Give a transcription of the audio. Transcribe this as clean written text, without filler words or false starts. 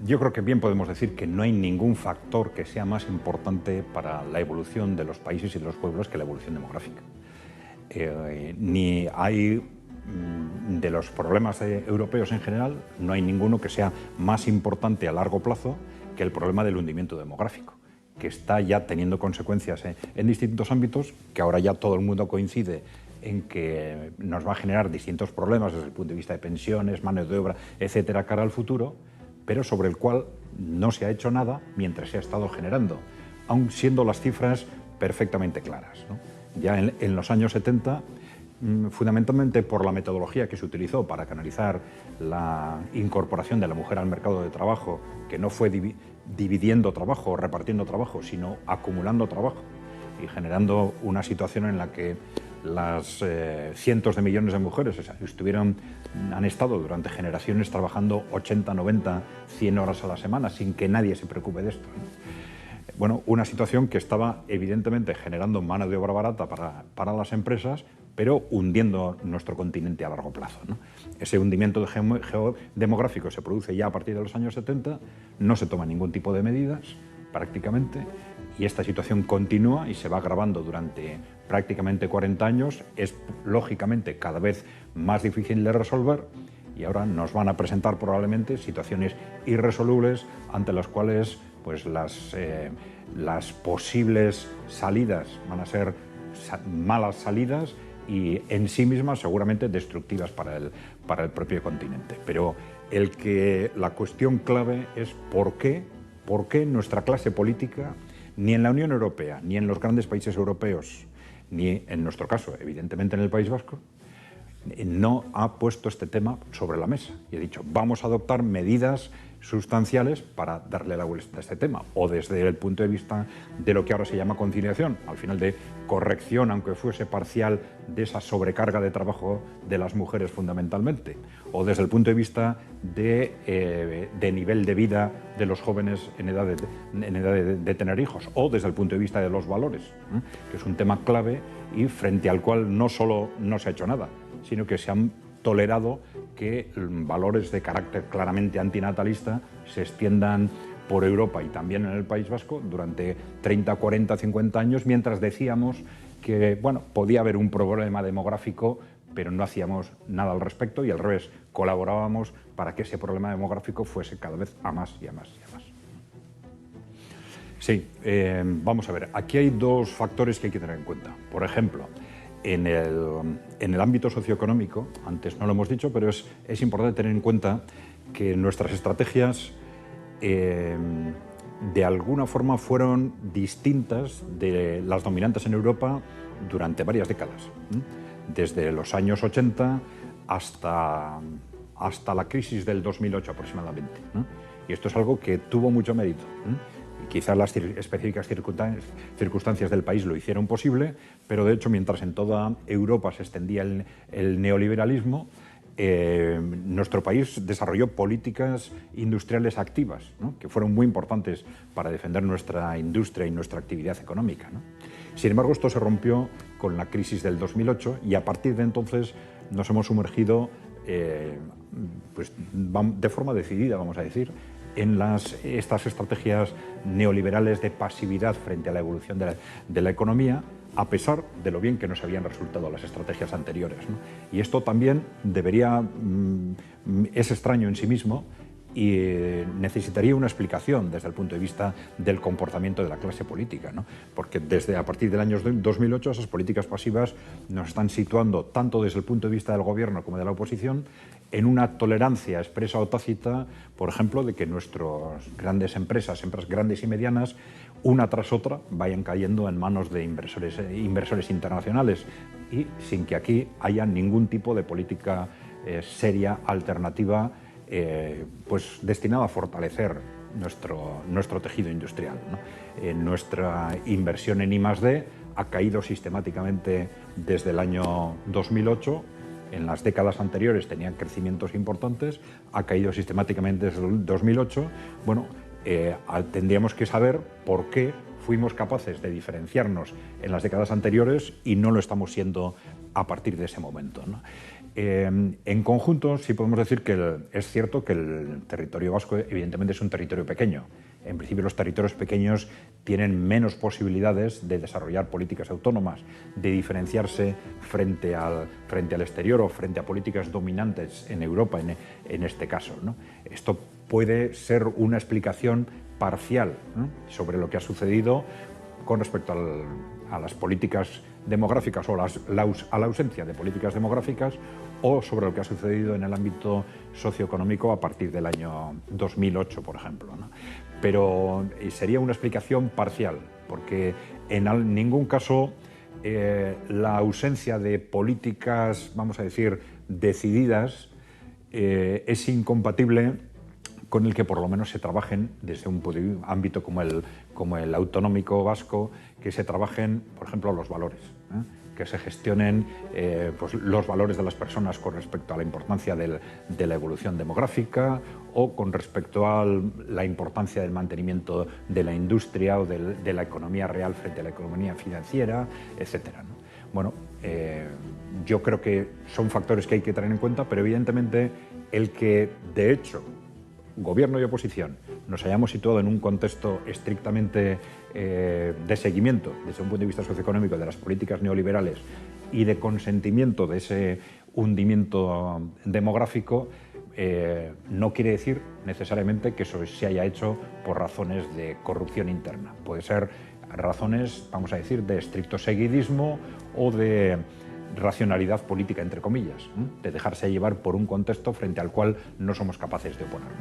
Yo creo que bien podemos decir que no hay ningún factor que sea más importante para la evolución de los países y de los pueblos que la evolución demográfica. Ni hay de los problemas europeos en general, no hay ninguno que sea más importante a largo plazo que el problema del hundimiento demográfico, que está ya teniendo consecuencias en distintos ámbitos, que ahora ya todo el mundo coincide en que nos va a generar distintos problemas desde el punto de vista de pensiones, mano de obra, etcétera, cara al futuro, pero sobre el cual no se ha hecho nada mientras se ha estado generando, aun siendo las cifras perfectamente claras, ¿no? Ya en los años 70, fundamentalmente por la metodología que se utilizó para canalizar la incorporación de la mujer al mercado de trabajo, que no fue dividiendo trabajo o repartiendo trabajo, sino acumulando trabajo y generando una situación en la que las cientos de millones de mujeres han estado durante generaciones trabajando 80, 90, 100 horas a la semana sin que nadie se preocupe de esto, ¿no? Bueno, una situación que estaba evidentemente generando mano de obra barata para las empresas, pero hundiendo nuestro continente a largo plazo, ¿no? Ese hundimiento demográfico se produce ya a partir de los años 70, no se toma ningún tipo de medidas prácticamente, y esta situación continúa y se va agravando durante prácticamente 40 años. Es lógicamente cada vez más difícil de resolver y ahora nos van a presentar probablemente situaciones irresolubles ante las cuales pues las posibles salidas van a ser malas salidas y en sí mismas seguramente destructivas para el propio continente. Pero la cuestión clave es por qué nuestra clase política, ni en la Unión Europea, ni en los grandes países europeos, ni en nuestro caso, evidentemente en el País Vasco, no ha puesto este tema sobre la mesa y ha dicho vamos a adoptar medidas sustanciales para darle la vuelta a este tema, o desde el punto de vista de lo que ahora se llama conciliación, al final de corrección, aunque fuese parcial, de esa sobrecarga de trabajo de las mujeres fundamentalmente, o desde el punto de vista de nivel de vida de los jóvenes en edad de tener hijos, o desde el punto de vista de los valores, que es un tema clave y frente al cual no solo no se ha hecho nada, sino que se han tolerado que valores de carácter claramente antinatalista se extiendan por Europa y también en el País Vasco durante 30, 40, 50 años, mientras decíamos que bueno, podía haber un problema demográfico, pero no hacíamos nada al respecto y al revés, colaborábamos para que ese problema demográfico fuese cada vez a más y a más y a más. Sí, vamos a ver, aquí hay dos factores que hay que tener en cuenta. Por ejemplo, en el ámbito socioeconómico, antes no lo hemos dicho, pero es importante tener en cuenta que nuestras estrategias de alguna forma fueron distintas de las dominantes en Europa durante varias décadas, desde los años 80 hasta la crisis del 2008 aproximadamente, ¿no? Y esto es algo que tuvo mucho mérito, Quizás las específicas circunstancias del país lo hicieron posible, pero de hecho mientras en toda Europa se extendía el neoliberalismo, nuestro país desarrolló políticas industriales activas, ¿no? Que fueron muy importantes para defender nuestra industria y nuestra actividad económica, ¿no? Sin embargo, esto se rompió con la crisis del 2008 y a partir de entonces nos hemos sumergido pues, de forma decidida, vamos a decir, en estas estrategias neoliberales de pasividad frente a la evolución de la economía, a pesar de lo bien que nos habían resultado las estrategias anteriores, ¿no? Y esto también es extraño en sí mismo y necesitaría una explicación desde el punto de vista del comportamiento de la clase política, ¿no? Porque a partir del año 2008 esas políticas pasivas nos están situando, tanto desde el punto de vista del gobierno como de la oposición, en una tolerancia expresa o tácita, por ejemplo, de que nuestras grandes empresas grandes y medianas, una tras otra, vayan cayendo en manos de inversores internacionales y sin que aquí haya ningún tipo de política seria, alternativa, pues destinada a fortalecer nuestro tejido industrial, ¿no? Nuestra inversión en I+D ha caído sistemáticamente desde el año 2008. En las décadas anteriores tenían crecimientos importantes, ha caído sistemáticamente desde el 2008. Bueno, tendríamos que saber por qué fuimos capaces de diferenciarnos en las décadas anteriores y no lo estamos siendo a partir de ese momento, ¿no? En conjunto, sí podemos decir que es cierto que el territorio vasco evidentemente es un territorio pequeño. En principio, los territorios pequeños tienen menos posibilidades de desarrollar políticas autónomas, de diferenciarse frente al exterior o frente a políticas dominantes en Europa, en este caso, ¿no? Esto puede ser una explicación parcial, ¿no?, sobre lo que ha sucedido con respecto a las políticas demográficas o a la ausencia de políticas demográficas, o sobre lo que ha sucedido en el ámbito socioeconómico a partir del año 2008, por ejemplo, ¿no? Pero sería una explicación parcial, porque en ningún caso la ausencia de políticas, vamos a decir, decididas, es incompatible con el que por lo menos se trabajen desde un ámbito como el autonómico vasco, que se trabajen, por ejemplo, los valores, que se gestionen pues los valores de las personas con respecto a la importancia de la evolución demográfica, o con respecto a la importancia del mantenimiento de la industria o de la economía real frente a la economía financiera, etcétera, ¿no? Bueno, yo creo que son factores que hay que tener en cuenta, pero evidentemente el que, de hecho, Gobierno y oposición nos hayamos situado en un contexto estrictamente de seguimiento desde un punto de vista socioeconómico de las políticas neoliberales y de consentimiento de ese hundimiento demográfico, no quiere decir necesariamente que eso se haya hecho por razones de corrupción interna. Puede ser razones, vamos a decir, de estricto seguidismo o de racionalidad política, entre comillas, de dejarse llevar por un contexto frente al cual no somos capaces de oponernos.